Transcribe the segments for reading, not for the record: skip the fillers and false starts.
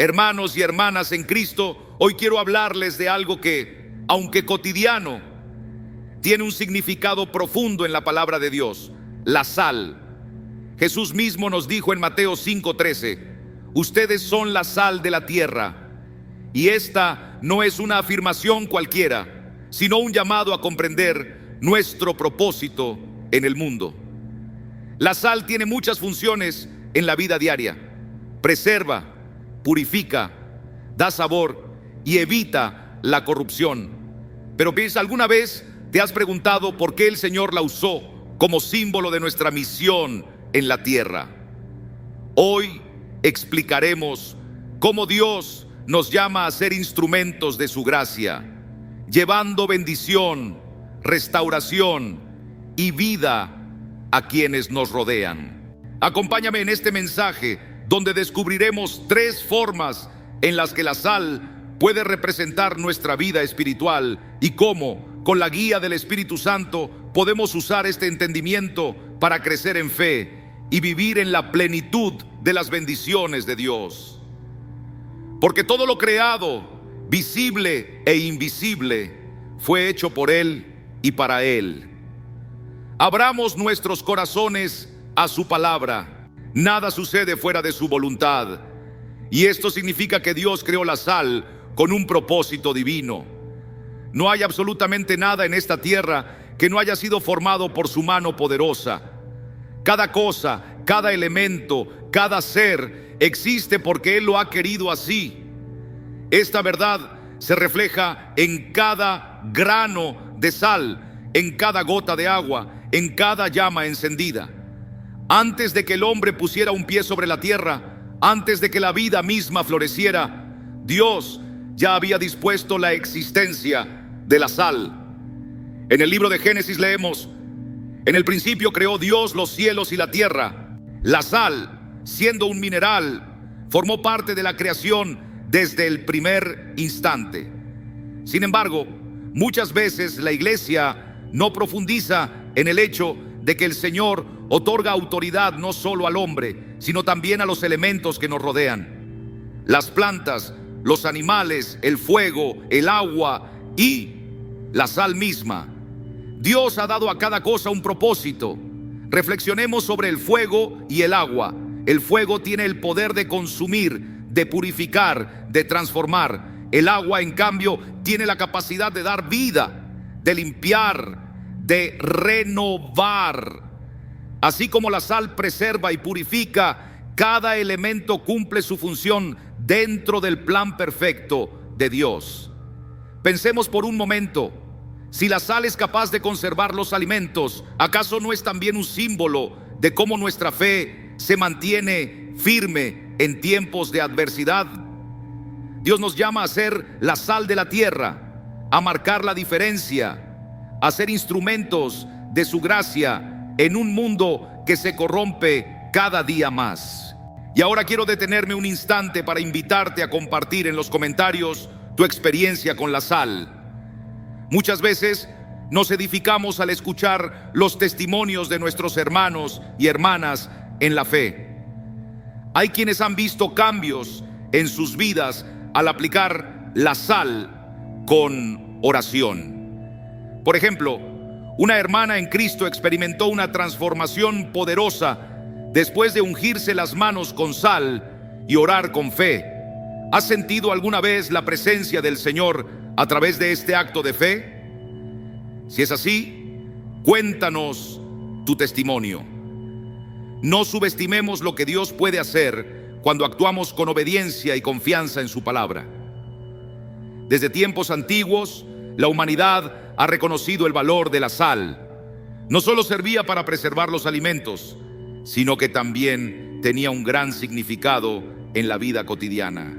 Hermanos y hermanas en Cristo, hoy quiero hablarles de algo que, aunque cotidiano, tiene un significado profundo en la palabra de Dios: la sal. Jesús mismo nos dijo en Mateo 5:13: ustedes son la sal de la tierra. Y esta no es una afirmación cualquiera, sino un llamado a comprender nuestro propósito en el mundo. La sal tiene muchas funciones en la vida diaria. Preserva, purifica, da sabor y evita la corrupción. Pero piensa, ¿alguna vez te has preguntado por qué el Señor la usó como símbolo de nuestra misión en la tierra? Hoy explicaremos cómo Dios nos llama a ser instrumentos de su gracia, llevando bendición, restauración y vida a quienes nos rodean. Acompáñame en este mensaje donde descubriremos 3 formas en las que la sal puede representar nuestra vida espiritual y cómo, con la guía del Espíritu Santo, podemos usar este entendimiento para crecer en fe y vivir en la plenitud de las bendiciones de Dios. Porque todo lo creado, visible e invisible, fue hecho por Él y para Él. Abramos nuestros corazones a su palabra. Nada sucede fuera de su voluntad. Y esto significa que Dios creó la sal con un propósito divino. No hay absolutamente nada en esta tierra que no haya sido formado por su mano poderosa. Cada cosa, cada elemento, cada ser existe porque Él lo ha querido así. Esta verdad se refleja en cada grano de sal, en cada gota de agua, en cada llama encendida. Antes de que el hombre pusiera un pie sobre la tierra, antes de que la vida misma floreciera, Dios ya había dispuesto la existencia de la sal. En el libro de Génesis leemos: en el principio creó Dios los cielos y la tierra. La sal, siendo un mineral, formó parte de la creación desde el primer instante. Sin embargo, muchas veces la iglesia no profundiza en el hecho de que el Señor otorga autoridad no solo al hombre, sino también a los elementos que nos rodean: las plantas, los animales, el fuego, el agua y la sal misma. Dios ha dado a cada cosa un propósito. Reflexionemos sobre el fuego y el agua. El fuego tiene el poder de consumir, de purificar, de transformar. El agua, en cambio, tiene la capacidad de dar vida, de limpiar, de renovar. Así como la sal preserva y purifica, cada elemento cumple su función dentro del plan perfecto de Dios. Pensemos por un momento: si la sal es capaz de conservar los alimentos, ¿acaso no es también un símbolo de cómo nuestra fe se mantiene firme en tiempos de adversidad? Dios nos llama a ser la sal de la tierra, a marcar la diferencia, a ser instrumentos de su gracia en un mundo que se corrompe cada día más. Y ahora quiero detenerme un instante para invitarte a compartir en los comentarios tu experiencia con la sal. Muchas veces nos edificamos al escuchar los testimonios de nuestros hermanos y hermanas en la fe. Hay quienes han visto cambios en sus vidas al aplicar la sal con oración. Por ejemplo, una hermana en Cristo experimentó una transformación poderosa después de ungirse las manos con sal y orar con fe. ¿Has sentido alguna vez la presencia del Señor a través de este acto de fe? Si es así, cuéntanos tu testimonio. No subestimemos lo que Dios puede hacer cuando actuamos con obediencia y confianza en su palabra. Desde tiempos antiguos, la humanidad ha reconocido el valor de la sal. No solo servía para preservar los alimentos, sino que también tenía un gran significado en la vida cotidiana.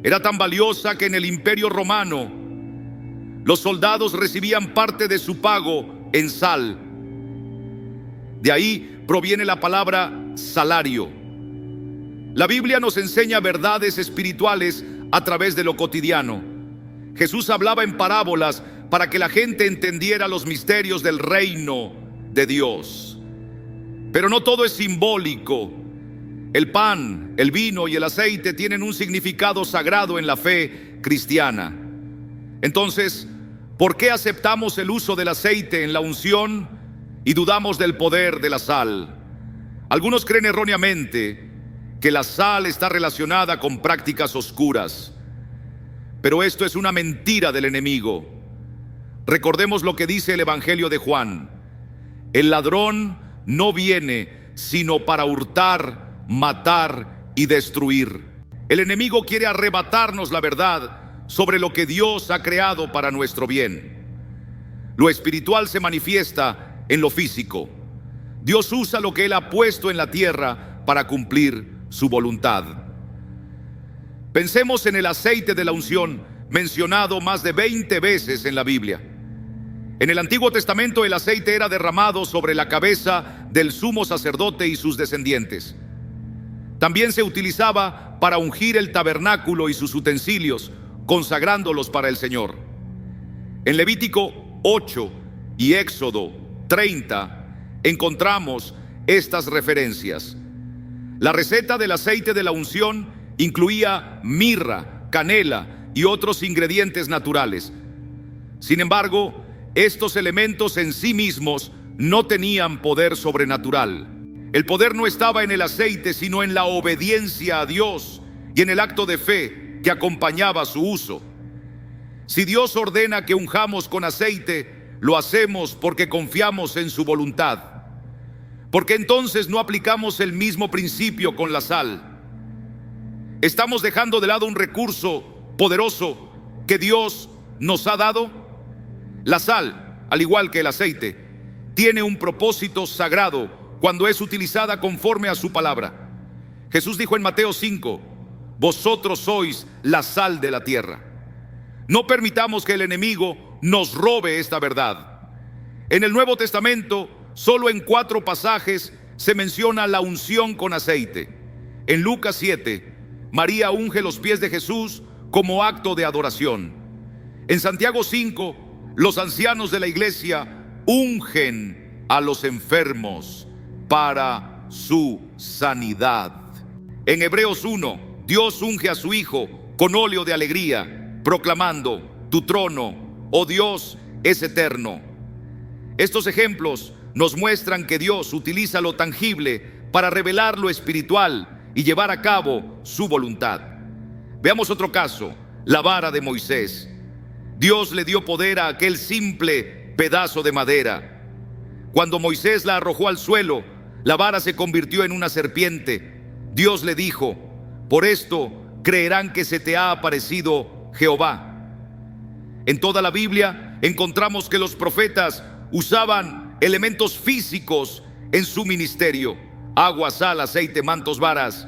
Era tan valiosa que en el Imperio Romano los soldados recibían parte de su pago en sal. De ahí proviene la palabra salario. La Biblia nos enseña verdades espirituales a través de lo cotidiano. Jesús hablaba en parábolas para que la gente entendiera los misterios del reino de Dios. Pero no todo es simbólico. El pan, el vino y el aceite tienen un significado sagrado en la fe cristiana. Entonces, ¿por qué aceptamos el uso del aceite en la unción y dudamos del poder de la sal? Algunos creen erróneamente que la sal está relacionada con prácticas oscuras, pero esto es una mentira del enemigo. Recordemos lo que dice el Evangelio de Juan: el ladrón no viene sino para hurtar, matar y destruir. El enemigo quiere arrebatarnos la verdad sobre lo que Dios ha creado para nuestro bien. Lo espiritual se manifiesta en lo físico. Dios usa lo que Él ha puesto en la tierra para cumplir su voluntad. Pensemos en el aceite de la unción, mencionado más de 20 veces en la Biblia. En el Antiguo Testamento el aceite era derramado sobre la cabeza del sumo sacerdote y sus descendientes. También se utilizaba para ungir el tabernáculo y sus utensilios, consagrándolos para el Señor. En Levítico 8 y Éxodo 30 encontramos estas referencias. La receta del aceite de la unción incluía mirra, canela y otros ingredientes naturales. Sin embargo, estos elementos en sí mismos no tenían poder sobrenatural. El poder no estaba en el aceite, sino en la obediencia a Dios y en el acto de fe que acompañaba su uso. Si Dios ordena que unjamos con aceite, lo hacemos porque confiamos en su voluntad. Porque entonces no aplicamos el mismo principio con la sal. ¿Estamos dejando de lado un recurso poderoso que Dios nos ha dado? La sal, al igual que el aceite, tiene un propósito sagrado cuando es utilizada conforme a su palabra. Jesús dijo en Mateo 5: vosotros sois la sal de la tierra. No permitamos que el enemigo nos robe esta verdad. En el Nuevo Testamento, solo en 4 pasajes se menciona la unción con aceite. En Lucas 7, María unge los pies de Jesús como acto de adoración. En Santiago 5, los ancianos de la iglesia ungen a los enfermos para su sanidad. En Hebreos 1, Dios unge a su Hijo con óleo de alegría, proclamando: tu trono, oh Dios, es eterno. Estos ejemplos nos muestran que Dios utiliza lo tangible para revelar lo espiritual y llevar a cabo su voluntad. Veamos otro caso: la vara de Moisés. Dios le dio poder a aquel simple pedazo de madera. Cuando Moisés la arrojó al suelo, la vara se convirtió en una serpiente. Dios le dijo: por esto creerán que se te ha aparecido Jehová. En toda la Biblia encontramos que los profetas usaban elementos físicos en su ministerio: agua, sal, aceite, mantos, varas.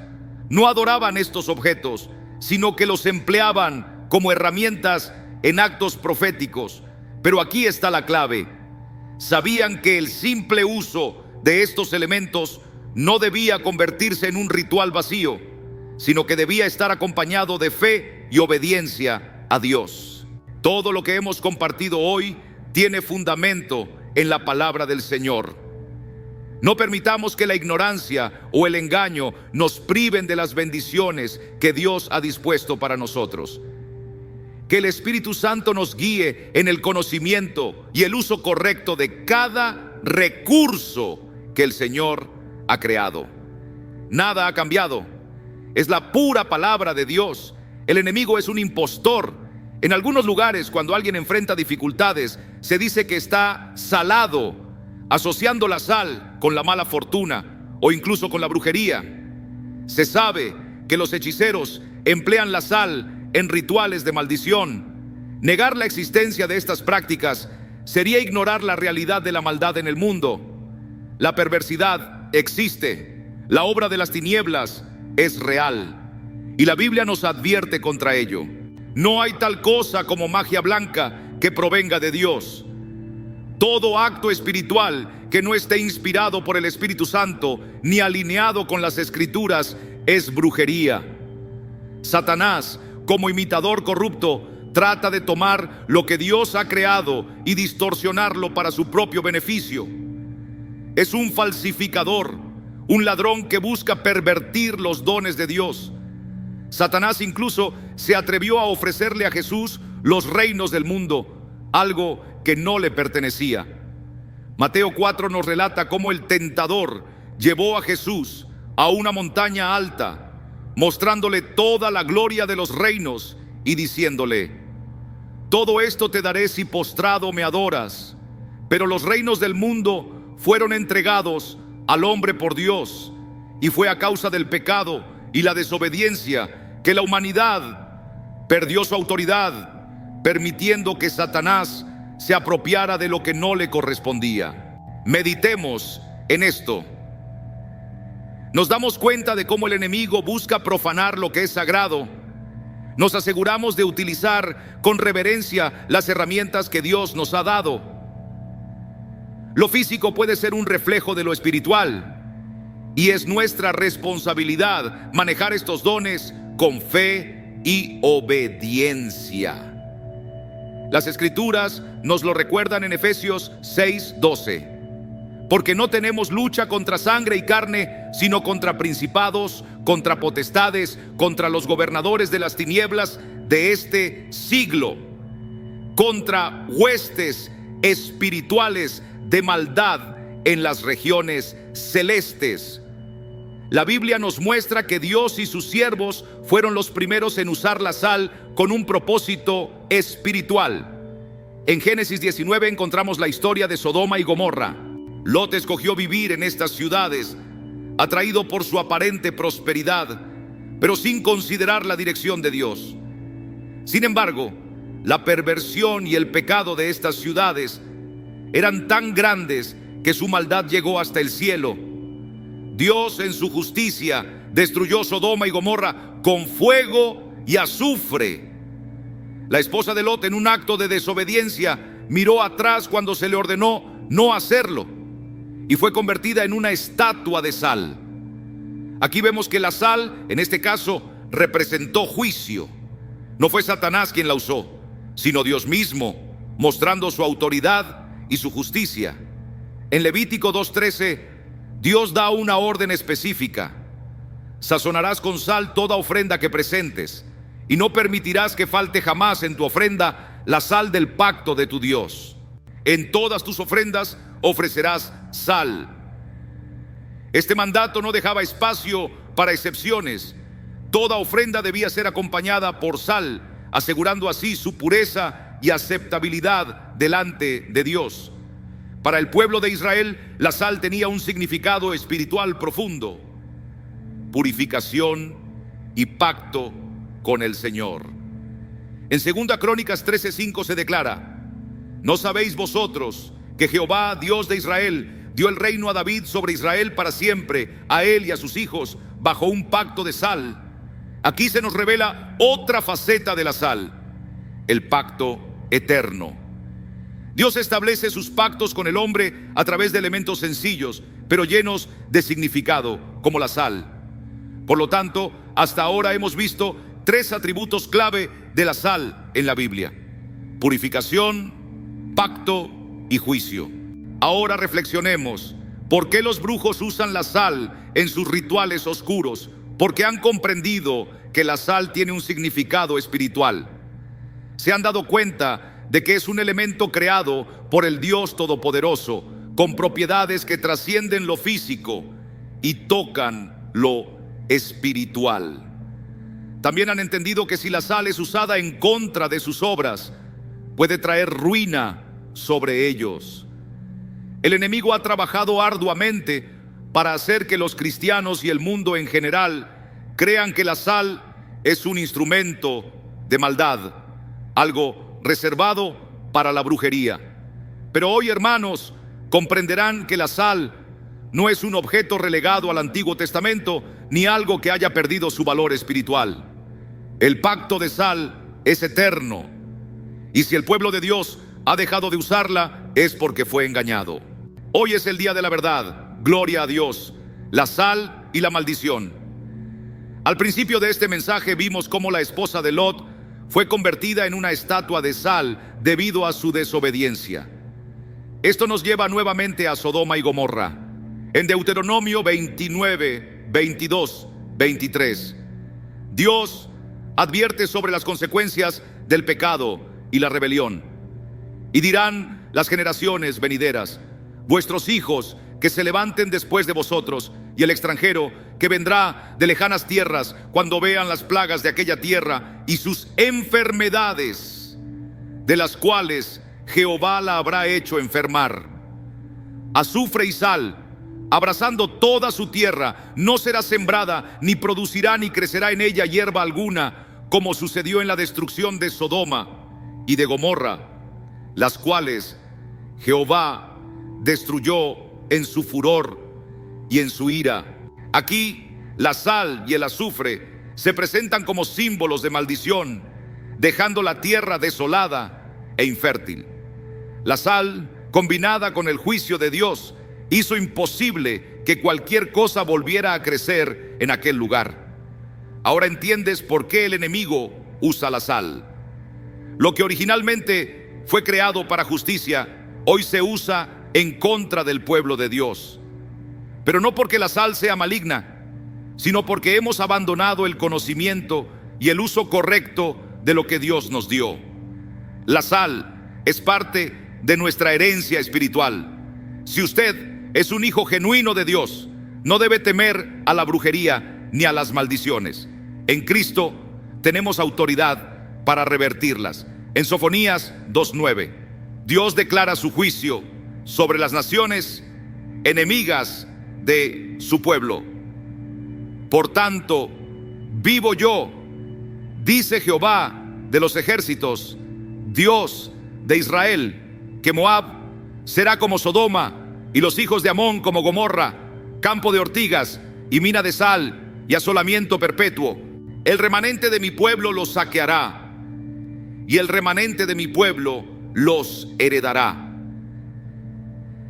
No adoraban estos objetos, sino que los empleaban como herramientas en actos proféticos. Pero aquí está la clave: sabían que el simple uso de estos elementos no debía convertirse en un ritual vacío, sino que debía estar acompañado de fe y obediencia a Dios. Todo lo que hemos compartido hoy tiene fundamento en la palabra del Señor. No permitamos que la ignorancia o el engaño nos priven de las bendiciones que Dios ha dispuesto para nosotros. Que el Espíritu Santo nos guíe en el conocimiento y el uso correcto de cada recurso que el Señor ha creado. Nada ha cambiado. Es la pura palabra de Dios. El enemigo es un impostor. En algunos lugares, cuando alguien enfrenta dificultades, se dice que está salado, asociando la sal con la mala fortuna o incluso con la brujería. Se sabe que los hechiceros emplean la sal en rituales de maldición. Negar la existencia de estas prácticas sería ignorar la realidad de la maldad en el mundo. La perversidad existe. La obra de las tinieblas es real. Y la Biblia nos advierte contra ello. No hay tal cosa como magia blanca que provenga de Dios. Todo acto espiritual que no esté inspirado por el Espíritu Santo ni alineado con las Escrituras es brujería. Satanás, como imitador corrupto, trata de tomar lo que Dios ha creado y distorsionarlo para su propio beneficio. Es un falsificador, un ladrón que busca pervertir los dones de Dios. Satanás incluso se atrevió a ofrecerle a Jesús los reinos del mundo, algo que no le pertenecía. Mateo 4 nos relata cómo el tentador llevó a Jesús a una montaña alta, mostrándole toda la gloria de los reinos y diciéndole: todo esto te daré si postrado me adoras. Pero los reinos del mundo fueron entregados al hombre por Dios, y fue a causa del pecado y la desobediencia que la humanidad perdió su autoridad, permitiendo que Satanás se apropiara de lo que no le correspondía. Meditemos en esto. Nos damos cuenta de cómo el enemigo busca profanar lo que es sagrado. Nos aseguramos de utilizar con reverencia las herramientas que Dios nos ha dado. Lo físico puede ser un reflejo de lo espiritual, y es nuestra responsabilidad manejar estos dones con fe y obediencia. Las Escrituras nos lo recuerdan en Efesios 6:12. Porque no tenemos lucha contra sangre y carne, sino contra principados, contra potestades, contra los gobernadores de las tinieblas de este siglo, contra huestes espirituales de maldad en las regiones celestes. La Biblia nos muestra que Dios y sus siervos fueron los primeros en usar la sal con un propósito espiritual. En Génesis 19 encontramos la historia de Sodoma y Gomorra. Lot escogió vivir en estas ciudades, atraído por su aparente prosperidad, pero sin considerar la dirección de Dios. Sin embargo, la perversión y el pecado de estas ciudades eran tan grandes que su maldad llegó hasta el cielo. Dios, en su justicia, destruyó Sodoma y Gomorra con fuego y azufre. La esposa de Lot, en un acto de desobediencia, miró atrás cuando se le ordenó no hacerlo, y fue convertida en una estatua de sal. Aquí vemos que la sal, en este caso, representó juicio. No fue Satanás quien la usó, sino Dios mismo, mostrando su autoridad y su justicia. En Levítico 2:13, Dios da una orden específica: sazonarás con sal toda ofrenda que presentes, y no permitirás que falte jamás en tu ofrenda la sal del pacto de tu Dios. En todas tus ofrendas ofrecerás sal. Este mandato no dejaba espacio para excepciones. Toda ofrenda debía ser acompañada por sal, asegurando así su pureza y aceptabilidad delante de Dios. Para el pueblo de Israel, la sal tenía un significado espiritual profundo: purificación y pacto con el Señor. En 2 Crónicas 13:5 se declara: ¿no sabéis vosotros que Jehová, Dios de Israel, dio el reino a David sobre Israel para siempre, a él y a sus hijos, bajo un pacto de sal? Aquí se nos revela otra faceta de la sal: el pacto eterno. Dios establece sus pactos con el hombre a través de elementos sencillos, pero llenos de significado, como la sal. Por lo tanto, hasta ahora hemos visto 3 atributos clave de la sal en la Biblia: purificación, pacto y juicio. Ahora reflexionemos: ¿por qué los brujos usan la sal en sus rituales oscuros? Porque han comprendido que la sal tiene un significado espiritual. Se han dado cuenta de que es un elemento creado por el Dios Todopoderoso, con propiedades que trascienden lo físico y tocan lo espiritual. También han entendido que si la sal es usada en contra de sus obras, puede traer ruina sobre ellos. El enemigo ha trabajado arduamente para hacer que los cristianos y el mundo en general crean que la sal es un instrumento de maldad, algo reservado para la brujería. Pero hoy, hermanos, comprenderán que la sal no es un objeto relegado al Antiguo Testamento, ni algo que haya perdido su valor espiritual. El pacto de sal es eterno, y si el pueblo de Dios ha dejado de usarla, es porque fue engañado. Hoy es el día de la verdad. Gloria a Dios. La sal y la maldición. Al principio de este mensaje vimos cómo la esposa de Lot fue convertida en una estatua de sal debido a su desobediencia. Esto nos lleva nuevamente a Sodoma y Gomorra. En Deuteronomio 29, 22, 23, Dios advierte sobre las consecuencias del pecado y la rebelión. Y dirán las generaciones venideras: vuestros hijos que se levanten después de vosotros, y el extranjero que vendrá de lejanas tierras, cuando vean las plagas de aquella tierra y sus enfermedades, de las cuales Jehová la habrá hecho enfermar, azufre y sal, abrazando toda su tierra, no será sembrada, ni producirá ni crecerá en ella hierba alguna, como sucedió en la destrucción de Sodoma y de Gomorra, las cuales Jehová destruyó en su furor y en su ira. Aquí la sal y el azufre se presentan como símbolos de maldición, dejando la tierra desolada e infértil. La sal, combinada con el juicio de Dios, hizo imposible que cualquier cosa volviera a crecer en aquel lugar. Ahora entiendes por qué el enemigo usa la sal. Lo que originalmente fue creado para justicia, hoy se usa en contra del pueblo de Dios. Pero no porque la sal sea maligna, sino porque hemos abandonado el conocimiento y el uso correcto de lo que Dios nos dio. La sal es parte de nuestra herencia espiritual. Si usted es un hijo genuino de Dios, no debe temer a la brujería ni a las maldiciones. En Cristo tenemos autoridad para revertirlas. En Sofonías 2:9, Dios declara su juicio sobre las naciones enemigas de su pueblo. Por tanto, vivo yo, dice Jehová de los ejércitos, Dios de Israel, que Moab será como Sodoma, y los hijos de Amón como Gomorra, campo de ortigas y mina de sal y asolamiento perpetuo. El remanente de mi pueblo los saqueará, y el remanente de mi pueblo los heredará.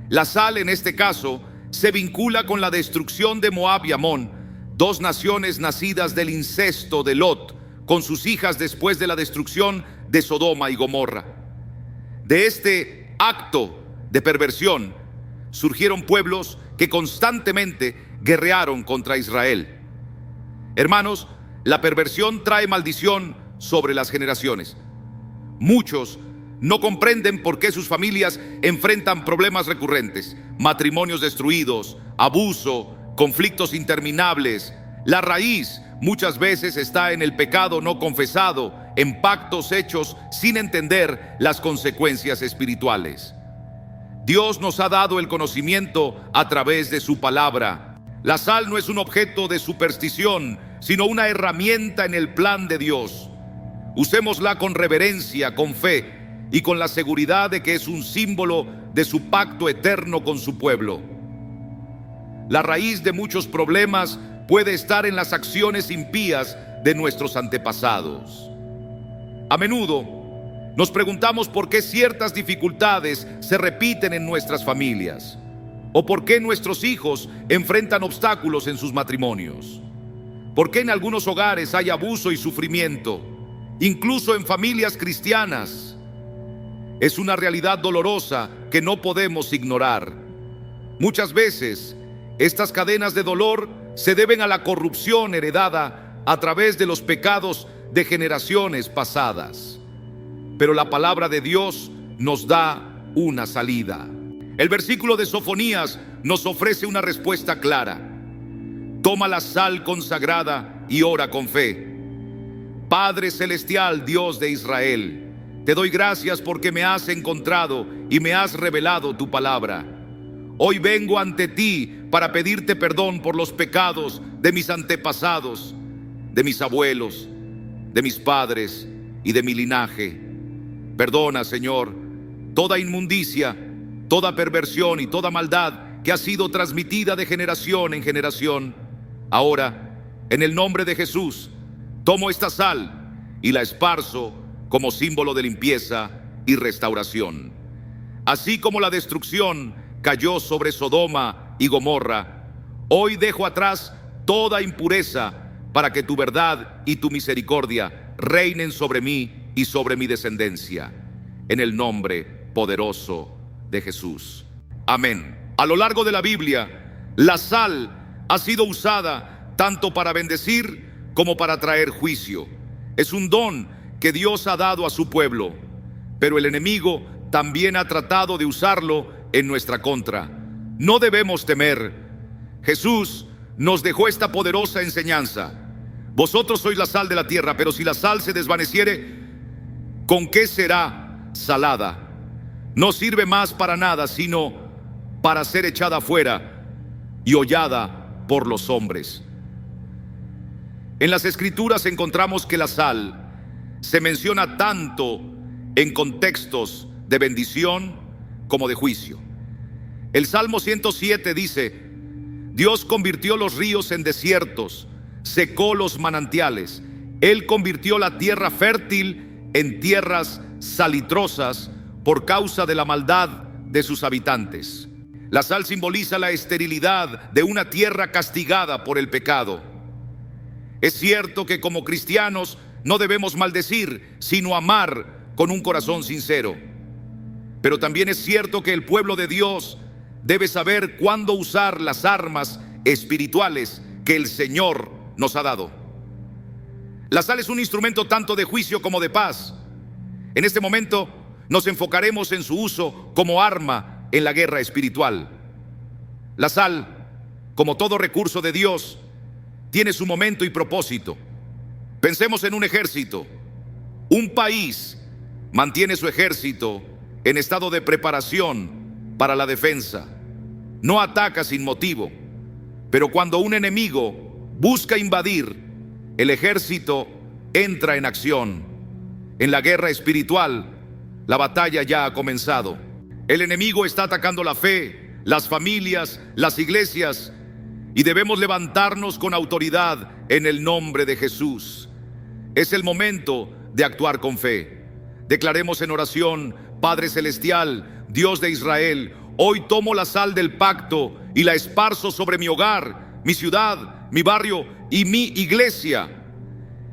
La sal en este caso se vincula con la destrucción de Moab y Amón, dos naciones nacidas del incesto de Lot con sus hijas después de la destrucción de Sodoma y Gomorra. De este acto de perversión surgieron pueblos que constantemente guerrearon contra Israel. Hermanos, la perversión trae maldición sobre las generaciones. Muchos no comprenden por qué sus familias enfrentan problemas recurrentes, matrimonios destruidos, abuso, conflictos interminables. La raíz muchas veces está en el pecado no confesado, en pactos hechos sin entender las consecuencias espirituales. Dios nos ha dado el conocimiento a través de su palabra. La sal no es un objeto de superstición, sino una herramienta en el plan de Dios. Usémosla con reverencia, con fe y con la seguridad de que es un símbolo de su pacto eterno con su pueblo. La raíz de muchos problemas puede estar en las acciones impías de nuestros antepasados. A menudo nos preguntamos por qué ciertas dificultades se repiten en nuestras familias, o por qué nuestros hijos enfrentan obstáculos en sus matrimonios, por qué en algunos hogares hay abuso y sufrimiento, incluso en familias cristianas. Es una realidad dolorosa que no podemos ignorar. Muchas veces, estas cadenas de dolor se deben a la corrupción heredada a través de los pecados de generaciones pasadas. Pero la palabra de Dios nos da una salida. El versículo de Sofonías nos ofrece una respuesta clara. Toma la sal consagrada y ora con fe. Padre celestial, Dios de Israel, te doy gracias porque me has encontrado y me has revelado tu palabra. Hoy vengo ante ti para pedirte perdón por los pecados de mis antepasados, de mis abuelos, de mis padres y de mi linaje. Perdona, Señor, toda inmundicia, toda perversión y toda maldad que ha sido transmitida de generación en generación. Ahora, en el nombre de Jesús, tomo esta sal y la esparzo como símbolo de limpieza y restauración. Así como la destrucción cayó sobre Sodoma y Gomorra, hoy dejo atrás toda impureza para que tu verdad y tu misericordia reinen sobre mí y sobre mi descendencia. En el nombre poderoso de Jesús. Amén. A lo largo de la Biblia, La sal ha sido usada tanto para bendecir como para traer juicio. Es un don que Dios ha dado a su pueblo, pero el enemigo también ha tratado de usarlo en nuestra contra. No debemos temer. Jesús nos dejó esta poderosa enseñanza: vosotros sois la sal de la tierra, pero si la sal se desvaneciere, ¿con qué será salada? No sirve más para nada, sino para ser echada fuera y hollada por los hombres. En las Escrituras encontramos que la sal se menciona tanto en contextos de bendición como de juicio. El Salmo 107 dice: Dios convirtió los ríos en desiertos, secó los manantiales. Él convirtió la tierra fértil en tierras salitrosas por causa de la maldad de sus habitantes. La sal simboliza la esterilidad de una tierra castigada por el pecado. Es cierto que como cristianos no debemos maldecir, sino amar con un corazón sincero. Pero también es cierto que el pueblo de Dios debe saber cuándo usar las armas espirituales que el Señor nos ha dado. La sal es un instrumento tanto de juicio como de paz. En este momento nos enfocaremos en su uso como arma en la guerra espiritual. La sal, como todo recurso de Dios, tiene su momento y propósito. Pensemos en un ejército. Un país mantiene su ejército en estado de preparación para la defensa. No ataca sin motivo. Pero cuando un enemigo busca invadir, el ejército entra en acción. En la guerra espiritual, la batalla ya ha comenzado. El enemigo está atacando la fe, las familias, las iglesias, y debemos levantarnos con autoridad en el nombre de Jesús. Es el momento de actuar con fe. Declaremos en oración: Padre Celestial, Dios de Israel, hoy tomo la sal del pacto y la esparzo sobre mi hogar, mi ciudad, mi barrio y mi iglesia.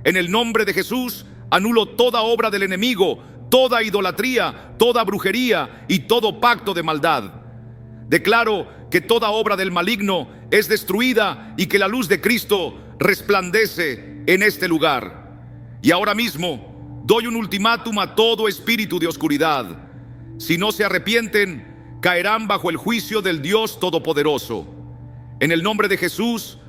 En el nombre de Jesús, anulo toda obra del enemigo, toda idolatría, toda brujería y todo pacto de maldad. Declaro que toda obra del maligno es destruida y que la luz de Cristo resplandece en este lugar. Y ahora mismo doy un ultimátum a todo espíritu de oscuridad. Si no se arrepienten, caerán bajo el juicio del Dios Todopoderoso. En el nombre de Jesús,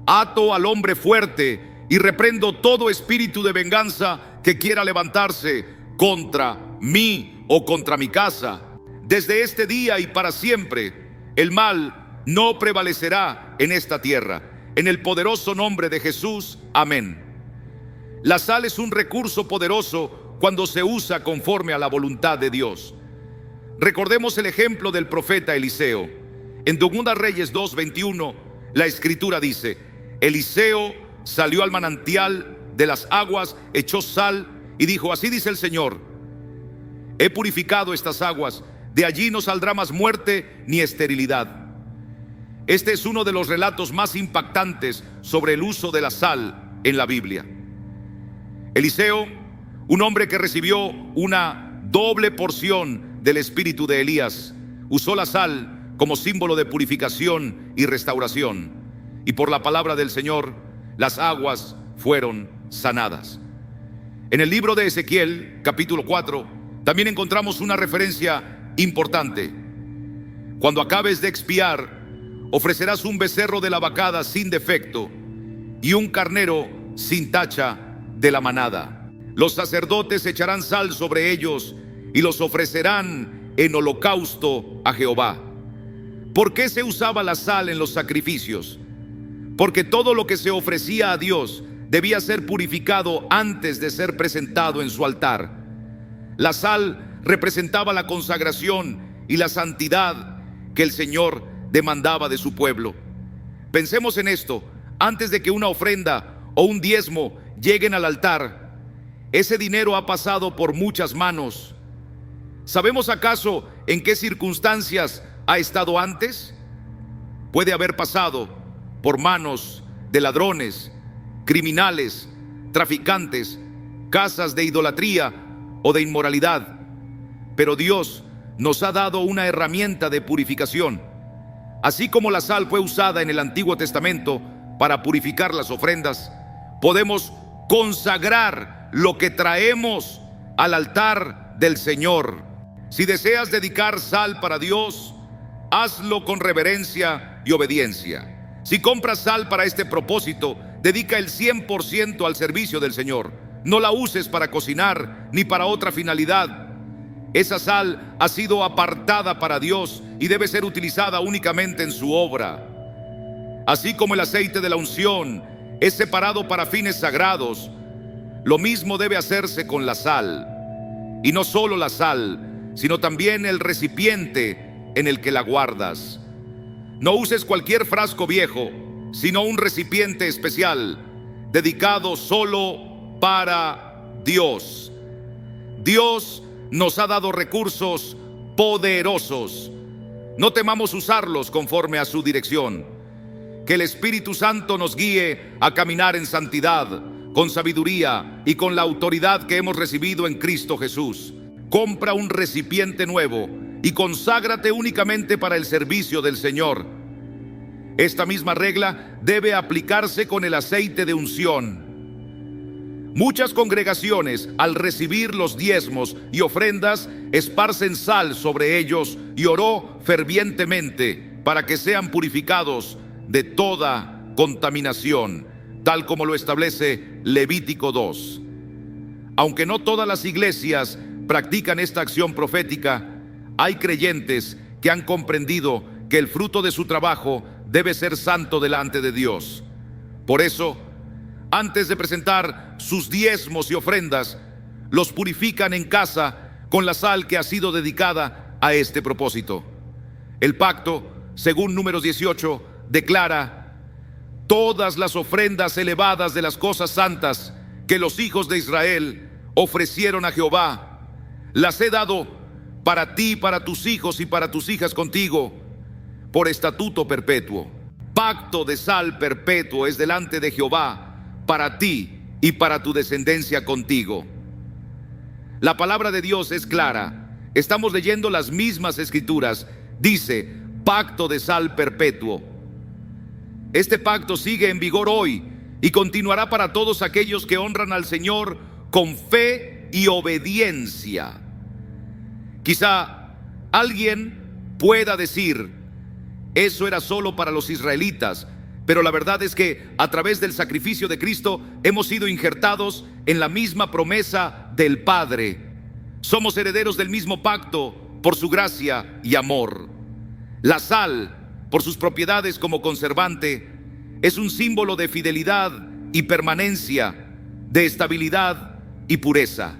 ato al hombre fuerte y reprendo todo espíritu de venganza que quiera levantarse contra mí o contra mi casa. Desde este día y para siempre, el mal no prevalecerá en esta tierra. En el poderoso nombre de Jesús, amén. La sal es un recurso poderoso cuando se usa conforme a la voluntad de Dios. Recordemos el ejemplo del profeta Eliseo. En 2 Reyes 2:21, la escritura dice: Eliseo salió al manantial de las aguas, echó sal y dijo: así dice el Señor, he purificado estas aguas, de allí no saldrá más muerte ni esterilidad. Este es uno de los relatos más impactantes sobre el uso de la sal en la Biblia. Eliseo, un hombre que recibió una doble porción del espíritu de Elías, usó la sal como símbolo de purificación y restauración, y por la palabra del Señor las aguas fueron sanadas. En el libro de Ezequiel, capítulo 4, también encontramos una referencia importante. Cuando acabes de expiar, ofrecerás un becerro de la vacada sin defecto y un carnero sin tacha de la manada. Los sacerdotes echarán sal sobre ellos y los ofrecerán en holocausto a Jehová. ¿Por qué se usaba la sal en los sacrificios? Porque todo lo que se ofrecía a Dios debía ser purificado antes de ser presentado en su altar. La sal representaba la consagración y la santidad que el Señor demandaba de su pueblo. Pensemos en esto: antes de que una ofrenda o un diezmo lleguen al altar, ese dinero ha pasado por muchas manos. ¿Sabemos acaso en qué circunstancias ha estado antes? Puede haber pasado por manos de ladrones, criminales, traficantes, casas de idolatría o de inmoralidad. Pero Dios nos ha dado una herramienta de purificación. Así como la sal fue usada en el Antiguo Testamento para purificar las ofrendas, podemos consagrar lo que traemos al altar del Señor. Si deseas dedicar sal para Dios, hazlo con reverencia y obediencia. Si compras sal para este propósito, dedica el 100% al servicio del Señor. No la uses para cocinar ni para otra finalidad. Esa sal ha sido apartada para Dios y debe ser utilizada únicamente en su obra. Así como el aceite de la unción es separado para fines sagrados, lo mismo debe hacerse con la sal. Y no solo la sal, sino también el recipiente en el que la guardas. No uses cualquier frasco viejo, sino un recipiente especial, dedicado solo para Dios. Dios nos ha dado recursos poderosos. No temamos usarlos conforme a su dirección. Que el Espíritu Santo nos guíe a caminar en santidad, con sabiduría y con la autoridad que hemos recibido en Cristo Jesús. Compra un recipiente nuevo y conságrate únicamente para el servicio del Señor. Esta misma regla debe aplicarse con el aceite de unción. Muchas congregaciones, al recibir los diezmos y ofrendas, esparcen sal sobre ellos y oró fervientemente para que sean purificados de toda contaminación, tal como lo establece Levítico 2. Aunque no todas las iglesias practican esta acción profética, hay creyentes que han comprendido que el fruto de su trabajo debe ser santo delante de Dios. Por eso, antes de presentar sus diezmos y ofrendas, los purifican en casa con la sal que ha sido dedicada a este propósito. El pacto, según Números 18, declara: todas las ofrendas elevadas de las cosas santas que los hijos de Israel ofrecieron a Jehová, las he dado para ti, para tus hijos y para tus hijas contigo, por estatuto perpetuo. Pacto de sal perpetuo es delante de Jehová para ti y para tu descendencia contigo. La palabra de Dios es clara. Estamos leyendo las mismas escrituras. Dice: pacto de sal perpetuo. Este pacto sigue en vigor hoy y continuará para todos aquellos que honran al Señor con fe y obediencia. Quizá alguien pueda decir: eso era solo para los israelitas, pero la verdad es que a través del sacrificio de Cristo hemos sido injertados en la misma promesa del Padre. Somos herederos del mismo pacto por su gracia y amor. La sal, por sus propiedades como conservante, es un símbolo de fidelidad y permanencia, de estabilidad y pureza.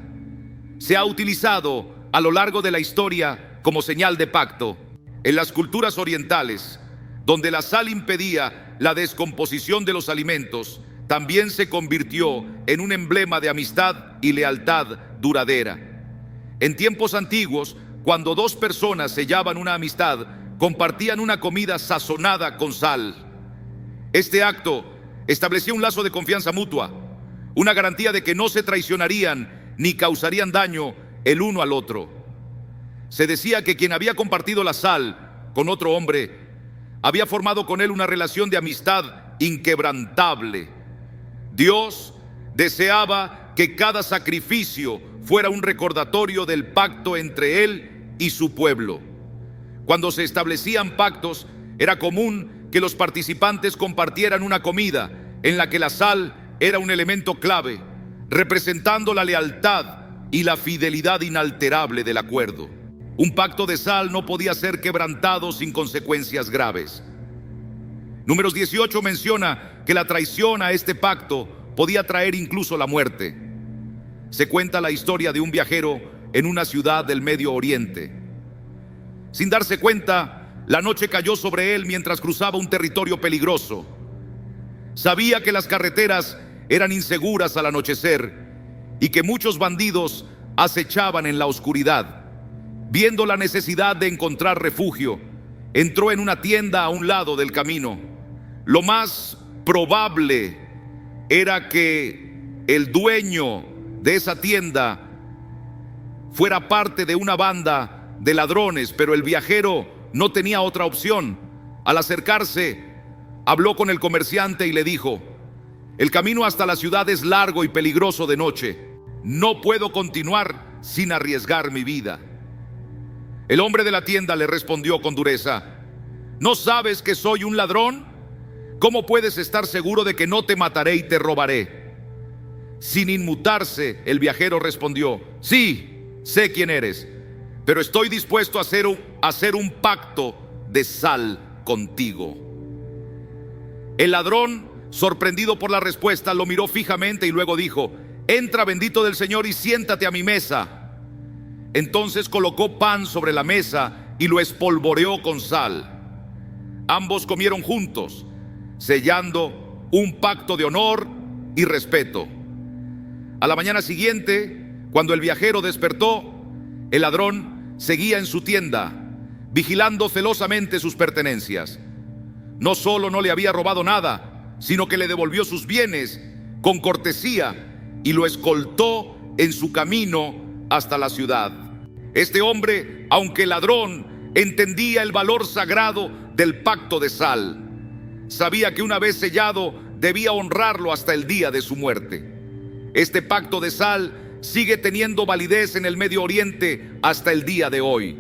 Se ha utilizado a lo largo de la historia como señal de pacto. En las culturas orientales, donde la sal impedía la descomposición de los alimentos, también se convirtió en un emblema de amistad y lealtad duradera. En tiempos antiguos, cuando dos personas sellaban una amistad, compartían una comida sazonada con sal. Este acto establecía un lazo de confianza mutua, una garantía de que no se traicionarían ni causarían daño el uno al otro. Se decía que quien había compartido la sal con otro hombre había formado con él una relación de amistad inquebrantable. Dios deseaba que cada sacrificio fuera un recordatorio del pacto entre él y su pueblo. Cuando se establecían pactos, era común que los participantes compartieran una comida en la que la sal era un elemento clave, representando la lealtad y la fidelidad inalterable del acuerdo. Un pacto de sal no podía ser quebrantado sin consecuencias graves. Números 18 menciona que la traición a este pacto podía traer incluso la muerte. Se cuenta la historia de un viajero en una ciudad del Medio Oriente. Sin darse cuenta, la noche cayó sobre él mientras cruzaba un territorio peligroso. Sabía que las carreteras eran inseguras al anochecer y que muchos bandidos acechaban en la oscuridad. Viendo la necesidad de encontrar refugio, entró en una tienda a un lado del camino. Lo más probable era que el dueño de esa tienda fuera parte de una banda de ladrones, pero el viajero no tenía otra opción. Al acercarse, habló con el comerciante y le dijo: el camino hasta la ciudad es largo y peligroso de noche. No puedo continuar sin arriesgar mi vida. El hombre de la tienda le respondió con dureza: ¿no sabes que soy un ladrón? ¿Cómo puedes estar seguro de que no te mataré y te robaré? Sin inmutarse, el viajero respondió: sí, sé quién eres, pero estoy dispuesto a hacer un pacto de sal contigo. El ladrón, sorprendido por la respuesta, lo miró fijamente y luego dijo: entra, bendito del Señor, y siéntate a mi mesa. Entonces colocó pan sobre la mesa y lo espolvoreó con sal. Ambos comieron juntos, sellando un pacto de honor y respeto. A la mañana siguiente, cuando el viajero despertó, el ladrón seguía en su tienda, vigilando celosamente sus pertenencias. No solo no le había robado nada, sino que le devolvió sus bienes con cortesía y lo escoltó en su camino hasta la ciudad. Este hombre, aunque ladrón, entendía el valor sagrado del pacto de sal. Sabía que una vez sellado debía honrarlo hasta el día de su muerte. Este pacto de sal sigue teniendo validez en el Medio Oriente hasta el día de hoy.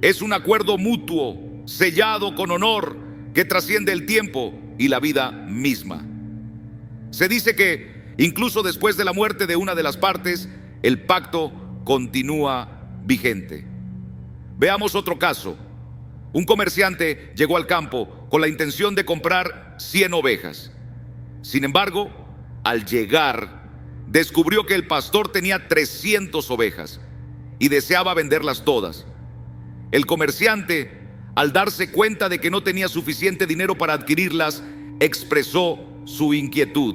Es un acuerdo mutuo, sellado con honor, que trasciende el tiempo y la vida misma. Se dice que incluso después de la muerte de una de las partes, el pacto continúa vigente. Veamos otro caso. Un comerciante llegó al campo con la intención de comprar 100 ovejas. Sin embargo, al llegar, descubrió que el pastor tenía 300 ovejas y deseaba venderlas todas. El comerciante, al darse cuenta de que no tenía suficiente dinero para adquirirlas, expresó su inquietud.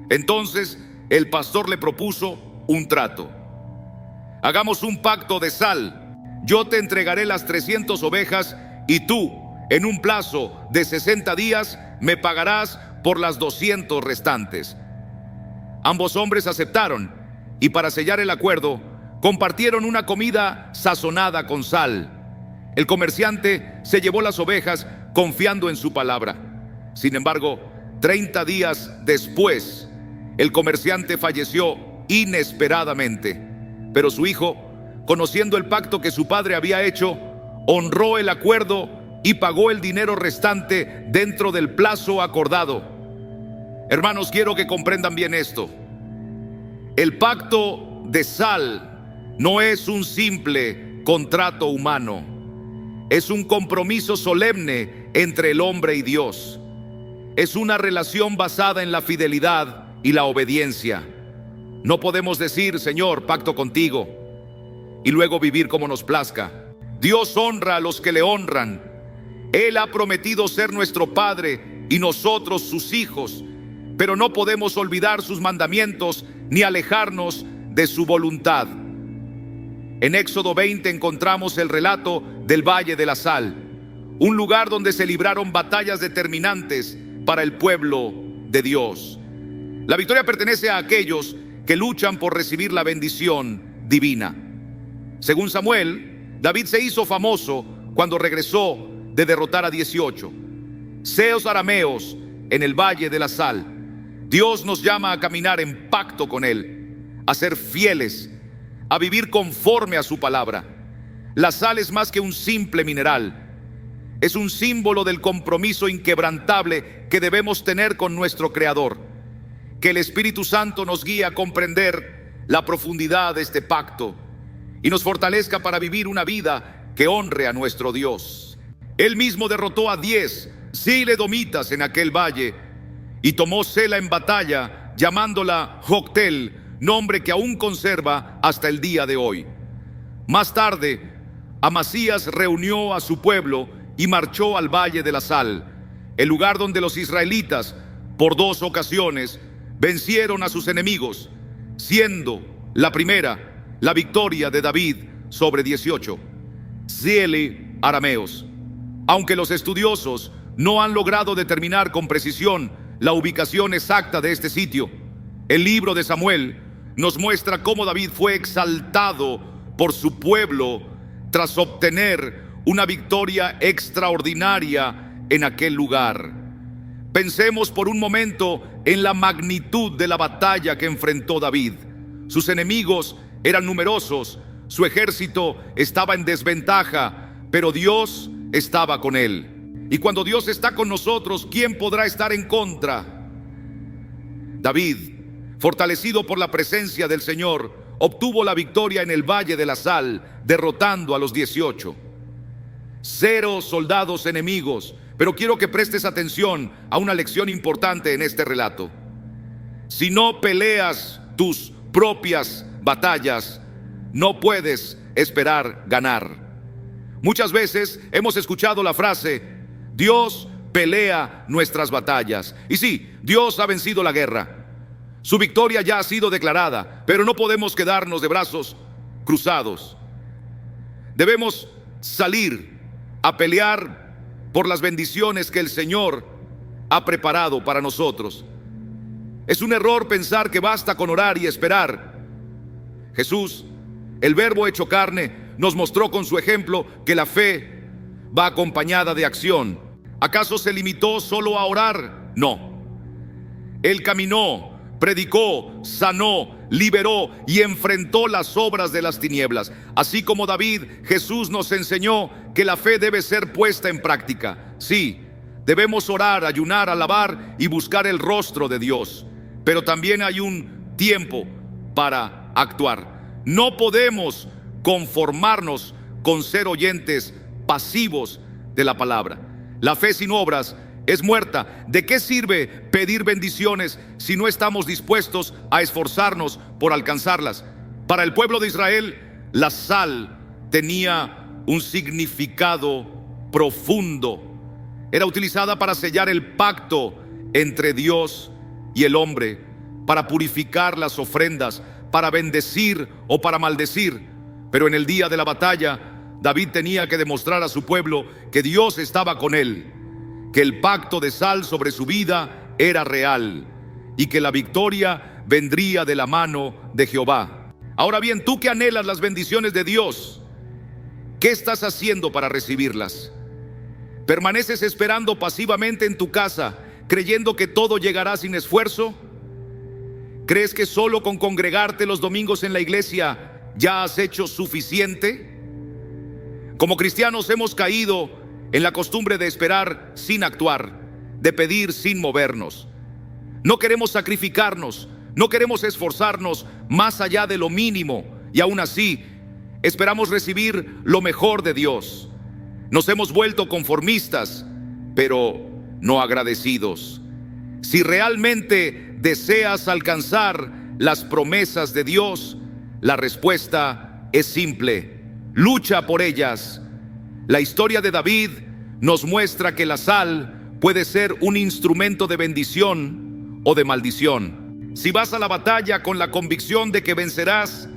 Entonces, el pastor le propuso un trato. Hagamos un pacto de sal. Yo te entregaré las 300 ovejas y tú, en un plazo de 60 días, me pagarás por las 200 restantes. Ambos hombres aceptaron y, para sellar el acuerdo, compartieron una comida sazonada con sal. El comerciante se llevó las ovejas confiando en su palabra. Sin embargo, 30 días después, el comerciante falleció inesperadamente. Pero su hijo, conociendo el pacto que su padre había hecho, honró el acuerdo y pagó el dinero restante dentro del plazo acordado. Hermanos, quiero que comprendan bien esto. El pacto de sal no es un simple contrato humano. Es un compromiso solemne entre el hombre y Dios. Es una relación basada en la fidelidad y la obediencia. No podemos decir: Señor, pacto contigo, y luego vivir como nos plazca. Dios honra a los que le honran. Él ha prometido ser nuestro Padre y nosotros sus hijos, pero no podemos olvidar sus mandamientos ni alejarnos de su voluntad. En Éxodo 20 encontramos el relato del Valle de la Sal, un lugar donde se libraron batallas determinantes para el pueblo de Dios. La victoria pertenece a aquellos que luchan por recibir la bendición divina. Según Samuel, David se hizo famoso cuando regresó de derrotar a 18 ceos arameos en el Valle de la Sal. Dios nos llama a caminar en pacto con Él, a ser fieles, a vivir conforme a su palabra. La sal es más que un simple mineral. Es un símbolo del compromiso inquebrantable que debemos tener con nuestro Creador. Que el Espíritu Santo nos guíe a comprender la profundidad de este pacto y nos fortalezca para vivir una vida que honre a nuestro Dios. Él mismo derrotó a 10 siledomitas en aquel valle y tomó Sela en batalla, llamándola Joctel, nombre que aún conserva hasta el día de hoy. Más tarde, Amasías reunió a su pueblo y marchó al Valle de la Sal, el lugar donde los israelitas, por 2 ocasiones, vencieron a sus enemigos, siendo la primera la victoria de David sobre 18 arameos. Aunque los estudiosos no han logrado determinar con precisión la ubicación exacta de este sitio, el libro de Samuel nos muestra cómo David fue exaltado por su pueblo tras obtener una victoria extraordinaria en aquel lugar. Pensemos por un momento en la magnitud de la batalla que enfrentó David. Sus enemigos eran numerosos, su ejército estaba en desventaja, pero Dios estaba con él. Y cuando Dios está con nosotros, ¿quién podrá estar en contra? David, fortalecido por la presencia del Señor, obtuvo la victoria en el Valle de la Sal, derrotando a los 18. 0 soldados enemigos. Pero quiero que prestes atención a una lección importante en este relato. Si no peleas tus propias batallas, no puedes esperar ganar. Muchas veces hemos escuchado la frase: Dios pelea nuestras batallas. Y sí, Dios ha vencido la guerra. Su victoria ya ha sido declarada, pero no podemos quedarnos de brazos cruzados. Debemos salir a pelear por las bendiciones que el Señor ha preparado para nosotros. Es un error pensar que basta con orar y esperar. Jesús, el Verbo hecho carne, nos mostró con su ejemplo que la fe va acompañada de acción. ¿Acaso se limitó solo a orar? No. Él caminó, predicó, sanó, liberó y enfrentó las obras de las tinieblas. Así como David, Jesús nos enseñó que la fe debe ser puesta en práctica. Sí, debemos orar, ayunar, alabar y buscar el rostro de Dios. Pero también hay un tiempo para actuar. No podemos conformarnos con ser oyentes pasivos de la palabra. La fe sin obras es muerta. ¿De qué sirve pedir bendiciones si no estamos dispuestos a esforzarnos por alcanzarlas? Para el pueblo de Israel, la sal tenía un significado profundo. Era utilizada para sellar el pacto entre Dios y el hombre, para purificar las ofrendas, para bendecir o para maldecir. Pero en el día de la batalla, David tenía que demostrar a su pueblo que Dios estaba con él, que el pacto de sal sobre su vida era real y que la victoria vendría de la mano de Jehová. Ahora bien, tú que anhelas las bendiciones de Dios, ¿qué estás haciendo para recibirlas? ¿Permaneces esperando pasivamente en tu casa, creyendo que todo llegará sin esfuerzo? ¿Crees que solo con congregarte los domingos en la iglesia ya has hecho suficiente? Como cristianos hemos caído en la costumbre de esperar sin actuar, de pedir sin movernos. No queremos sacrificarnos, no queremos esforzarnos más allá de lo mínimo, y aún así esperamos recibir lo mejor de Dios. Nos hemos vuelto conformistas, pero no agradecidos. Si realmente deseas alcanzar las promesas de Dios, la respuesta es simple: lucha por ellas. La historia de David nos muestra que la sal puede ser un instrumento de bendición o de maldición. Si vas a la batalla con la convicción de que vencerás,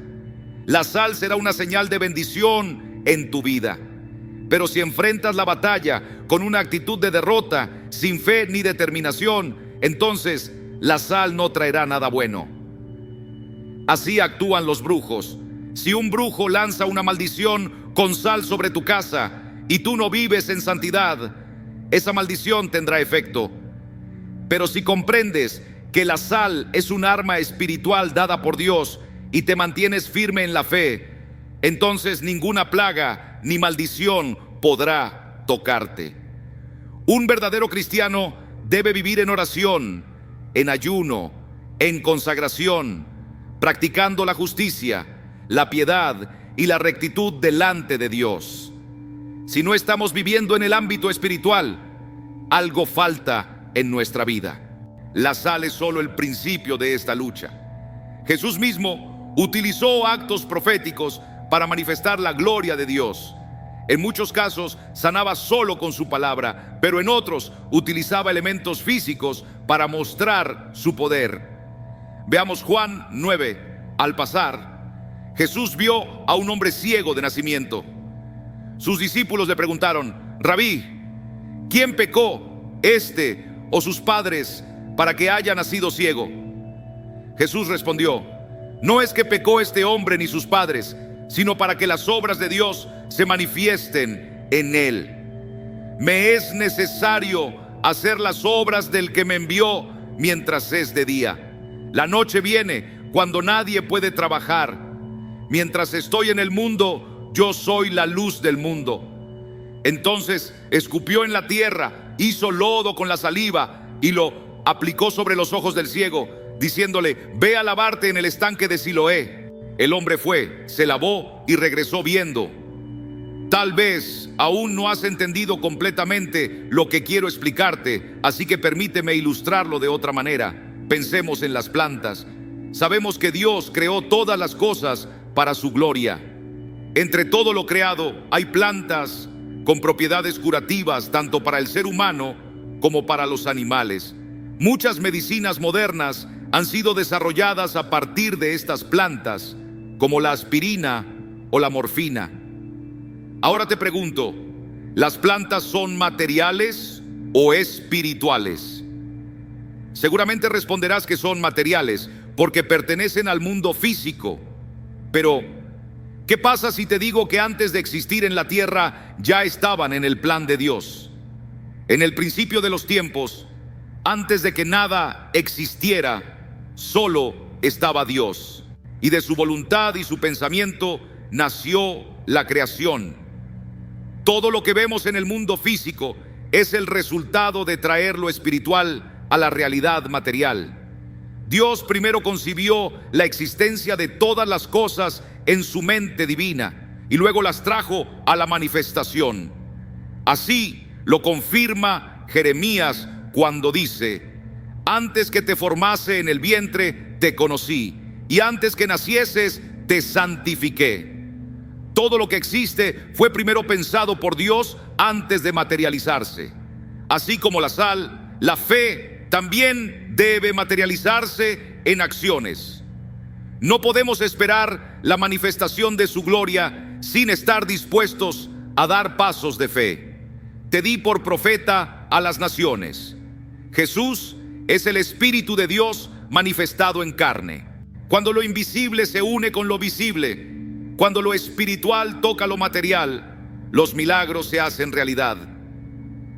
la sal será una señal de bendición en tu vida. Pero si enfrentas la batalla con una actitud de derrota, sin fe ni determinación, entonces la sal no traerá nada bueno. Así actúan los brujos. Si un brujo lanza una maldición con sal sobre tu casa y tú no vives en santidad, esa maldición tendrá efecto. Pero si comprendes que la sal es un arma espiritual dada por Dios y te mantienes firme en la fe, entonces ninguna plaga ni maldición podrá tocarte. Un verdadero cristiano debe vivir en oración, en ayuno, en consagración, practicando la justicia, la piedad y la rectitud delante de Dios. Si no estamos viviendo en el ámbito espiritual, algo falta en nuestra vida. La sal es solo el principio de esta lucha. Jesús mismo utilizó actos proféticos para manifestar la gloria de Dios. En muchos casos sanaba solo con su palabra, pero en otros utilizaba elementos físicos para mostrar su poder. Veamos Juan 9. Al pasar, Jesús vio a un hombre ciego de nacimiento. Sus discípulos le preguntaron: Rabí, ¿quién pecó, este o sus padres, para que haya nacido ciego? Jesús respondió: no es que pecó este hombre ni sus padres, sino para que las obras de Dios se manifiesten en él. Me es necesario hacer las obras del que me envió mientras es de día. La noche viene cuando nadie puede trabajar. Mientras estoy en el mundo, yo soy la luz del mundo. Entonces escupió en la tierra, hizo lodo con la saliva y lo aplicó sobre los ojos del ciego, diciéndole: ve a lavarte en el estanque de Siloé. El hombre fue, se lavó y regresó viendo. Tal vez aún no has entendido completamente lo que quiero explicarte, así que permíteme ilustrarlo de otra manera. Pensemos en las plantas. Sabemos que Dios creó todas las cosas para su gloria. Entre todo lo creado hay plantas con propiedades curativas tanto para el ser humano como para los animales. Muchas medicinas modernas han sido desarrolladas a partir de estas plantas, como la aspirina o la morfina. Ahora te pregunto, ¿las plantas son materiales o espirituales? Seguramente responderás que son materiales, porque pertenecen al mundo físico. Pero, ¿qué pasa si te digo que antes de existir en la tierra ya estaban en el plan de Dios? En el principio de los tiempos, antes de que nada existiera, solo estaba Dios. Y de su voluntad y su pensamiento nació la creación. Todo lo que vemos en el mundo físico es el resultado de traer lo espiritual a la realidad material. Dios primero concibió la existencia de todas las cosas en su mente divina y luego las trajo a la manifestación. Así lo confirma Jeremías cuando dice: antes que te formase en el vientre te conocí, y antes que nacieses te santifiqué. Todo lo que existe fue primero pensado por Dios antes de materializarse. Así como la sal, la fe también debe materializarse en acciones. No podemos esperar la manifestación de su gloria sin estar dispuestos a dar pasos de fe. Te di por profeta a las naciones. Jesús es el Espíritu de Dios manifestado en carne. Cuando lo invisible se une con lo visible, cuando lo espiritual toca lo material, los milagros se hacen realidad.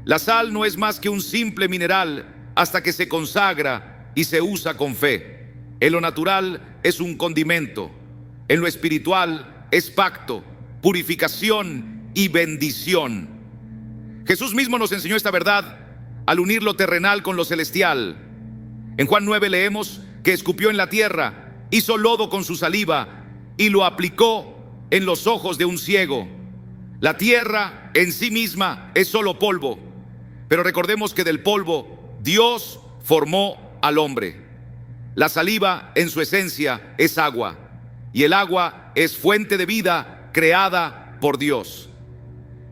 La sal no es más que un simple mineral hasta que se consagra y se usa con fe. En lo natural es un condimento. En lo espiritual es pacto, purificación y bendición. Jesús mismo nos enseñó esta verdad al unir lo terrenal con lo celestial. En Juan 9 leemos que escupió en la tierra, hizo lodo con su saliva y lo aplicó en los ojos de un ciego. La tierra en sí misma es solo polvo, pero recordemos que del polvo Dios formó al hombre. La saliva en su esencia es agua, y el agua es fuente de vida creada por Dios.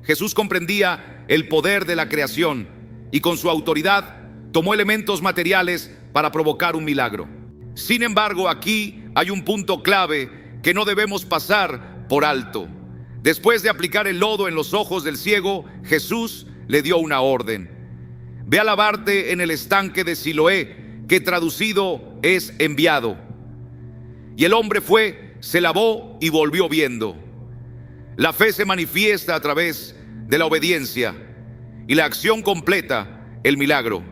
Jesús comprendía el poder de la creación y con su autoridad tomó elementos materiales para provocar un milagro. Sin embargo, aquí hay un punto clave que no debemos pasar por alto. Después de aplicar el lodo en los ojos del ciego, Jesús le dio una orden: ve a lavarte en el estanque de Siloé, que traducido es enviado. Y el hombre fue, se lavó y volvió viendo. La fe se manifiesta a través de la obediencia y la acción completa, el milagro.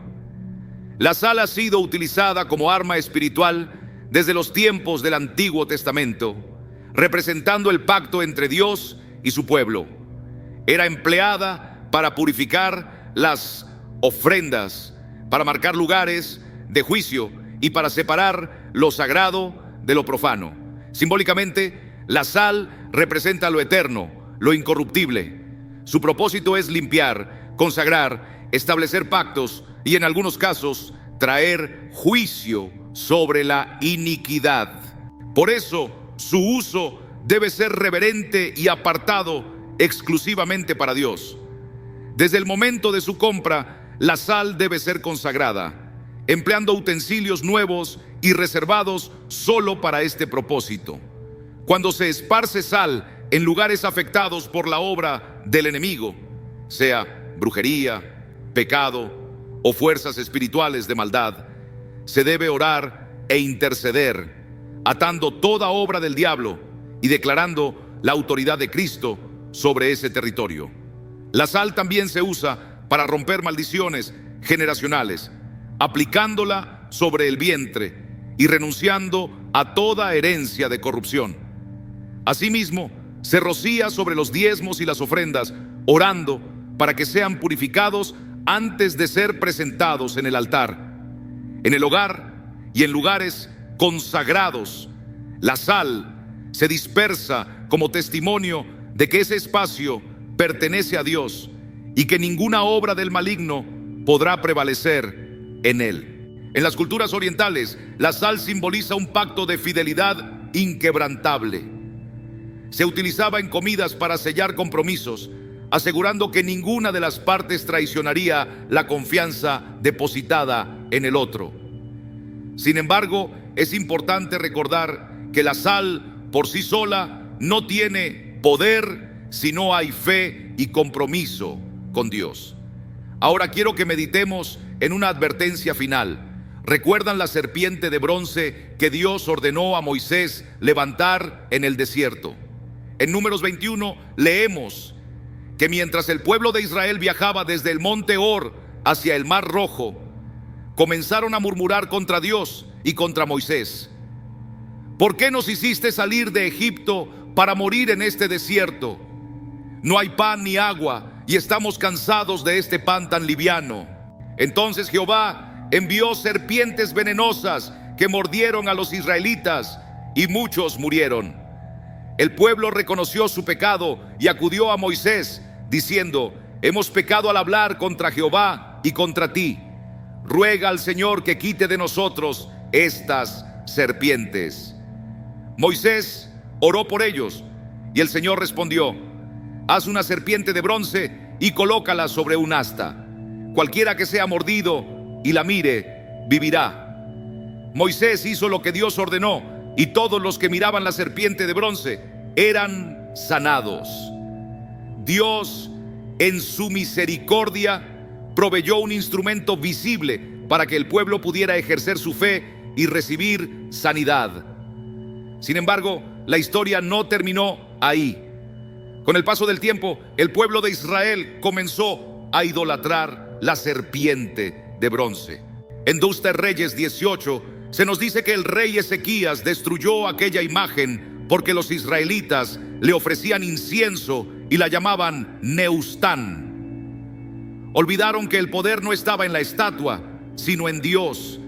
La sal ha sido utilizada como arma espiritual desde los tiempos del Antiguo Testamento, representando el pacto entre Dios y su pueblo. Era empleada para purificar las ofrendas, para marcar lugares de juicio y para separar lo sagrado de lo profano. Simbólicamente, la sal representa lo eterno, lo incorruptible. Su propósito es limpiar, consagrar, establecer pactos y en algunos casos traer juicio sobre la iniquidad. Por eso, su uso debe ser reverente y apartado exclusivamente para Dios. Desde el momento de su compra, la sal debe ser consagrada, empleando utensilios nuevos y reservados solo para este propósito. Cuando se esparce sal en lugares afectados por la obra del enemigo, sea brujería, pecado o fuerzas espirituales de maldad, se debe orar e interceder, atando toda obra del diablo y declarando la autoridad de Cristo sobre ese territorio. La sal también se usa para romper maldiciones generacionales, aplicándola sobre el vientre y renunciando a toda herencia de corrupción. Asimismo, se rocía sobre los diezmos y las ofrendas, orando para que sean purificados antes de ser presentados en el altar. En el hogar y en lugares consagrados, la sal se dispersa como testimonio de que ese espacio pertenece a Dios y que ninguna obra del maligno podrá prevalecer en él. En las culturas orientales, la sal simboliza un pacto de fidelidad inquebrantable. Se utilizaba en comidas para sellar compromisos, asegurando que ninguna de las partes traicionaría la confianza depositada en el otro. Sin embargo, es importante recordar que la sal por sí sola no tiene poder si no hay fe y compromiso con Dios. Ahora quiero que meditemos en una advertencia final. ¿Recuerdan la serpiente de bronce que Dios ordenó a Moisés levantar en el desierto? En Números 21 leemos que mientras el pueblo de Israel viajaba desde el monte Hor hacia el Mar Rojo, comenzaron a murmurar contra Dios y contra Moisés. ¿Por qué nos hiciste salir de Egipto para morir en este desierto? No hay pan ni agua y estamos cansados de este pan tan liviano. Entonces Jehová envió serpientes venenosas que mordieron a los israelitas y muchos murieron. El pueblo reconoció su pecado y acudió a Moisés diciendo: hemos pecado al hablar contra Jehová y contra ti. Ruega al Señor que quite de nosotros estas serpientes. Moisés oró por ellos y el Señor respondió: haz una serpiente de bronce y colócala sobre un asta. Cualquiera que sea mordido y la mire, vivirá. Moisés hizo lo que Dios ordenó y todos los que miraban la serpiente de bronce eran sanados. Dios, en su misericordia, proveyó un instrumento visible para que el pueblo pudiera ejercer su fe y recibir sanidad. Sin embargo, la historia no terminó ahí. Con el paso del tiempo, el pueblo de Israel comenzó a idolatrar la serpiente de bronce. En 2 Reyes 18 se nos dice que el rey Ezequías destruyó aquella imagen porque los israelitas le ofrecían incienso y la llamaban Neustán. Olvidaron que el poder no estaba en la estatua, sino en Dios.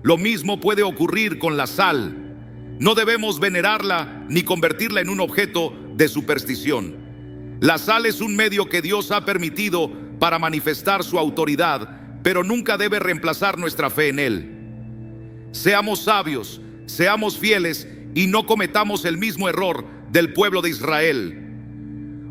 Lo mismo puede ocurrir con la sal. No debemos venerarla ni convertirla en un objeto de superstición. La sal es un medio que Dios ha permitido para manifestar su autoridad, pero nunca debe reemplazar nuestra fe en Él. Seamos sabios, seamos fieles y no cometamos el mismo error del pueblo de Israel.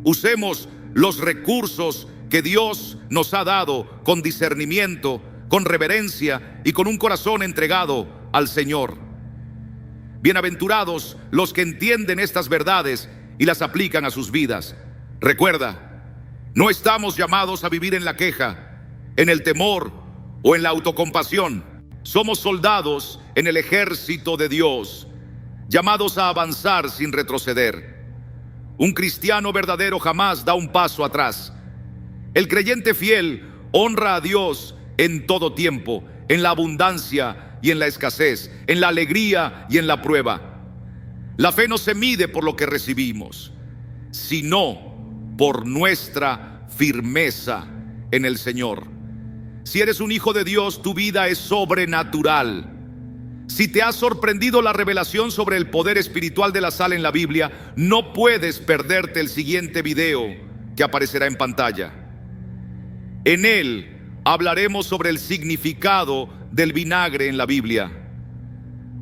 Usemos los recursos que Dios nos ha dado con discernimiento, con reverencia y con un corazón entregado al Señor. Bienaventurados los que entienden estas verdades y las aplican a sus vidas. Recuerda, no estamos llamados a vivir en la queja, en el temor o en la autocompasión. Somos soldados en el ejército de Dios, llamados a avanzar sin retroceder. Un cristiano verdadero jamás da un paso atrás. El creyente fiel honra a Dios en todo tiempo, en la abundancia y en la escasez, en la alegría y en la prueba. La fe no se mide por lo que recibimos, sino por nuestra firmeza en el Señor. Si eres un hijo de Dios, tu vida es sobrenatural. Si te ha sorprendido la revelación sobre el poder espiritual de la sal en la Biblia, no puedes perderte el siguiente video que aparecerá en pantalla. En él hablaremos sobre el significado del vinagre en la Biblia.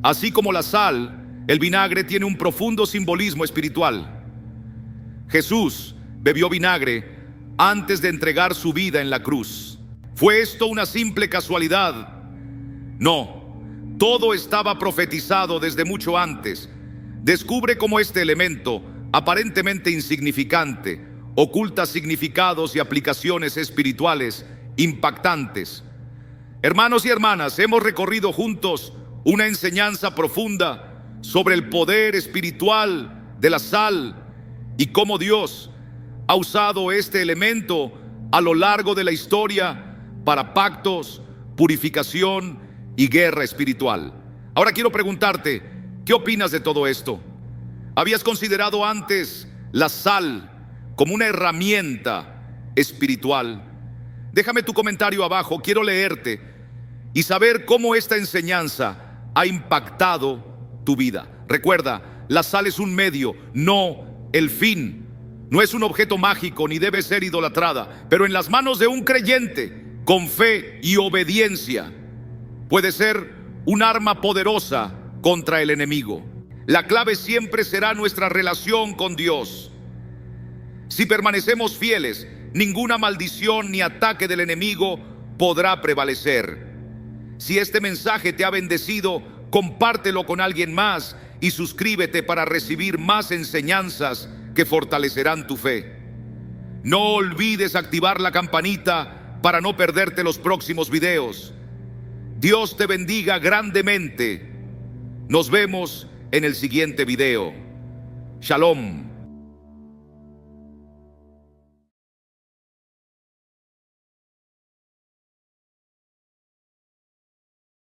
Así como la sal, el vinagre tiene un profundo simbolismo espiritual. Jesús bebió vinagre antes de entregar su vida en la cruz. ¿Fue esto una simple casualidad? No, todo estaba profetizado desde mucho antes. Descubre cómo este elemento, aparentemente insignificante, oculta significados y aplicaciones espirituales impactantes. Hermanos y hermanas, hemos recorrido juntos una enseñanza profunda sobre el poder espiritual de la sal y cómo Dios ha usado este elemento a lo largo de la historia para pactos, purificación y guerra espiritual. Ahora quiero preguntarte, ¿qué opinas de todo esto? ¿Habías considerado antes la sal como una herramienta espiritual? Déjame tu comentario abajo, quiero leerte y saber cómo esta enseñanza ha impactado tu vida. Recuerda, la sal es un medio, no el fin. No es un objeto mágico ni debe ser idolatrada, pero en las manos de un creyente con fe y obediencia puede ser un arma poderosa contra el enemigo. La clave siempre será nuestra relación con Dios. Si permanecemos fieles, ninguna maldición ni ataque del enemigo podrá prevalecer. Si este mensaje te ha bendecido, compártelo con alguien más y suscríbete para recibir más enseñanzas que fortalecerán tu fe. No olvides activar la campanita para no perderte los próximos videos. Dios te bendiga grandemente. Nos vemos en el siguiente video. Shalom.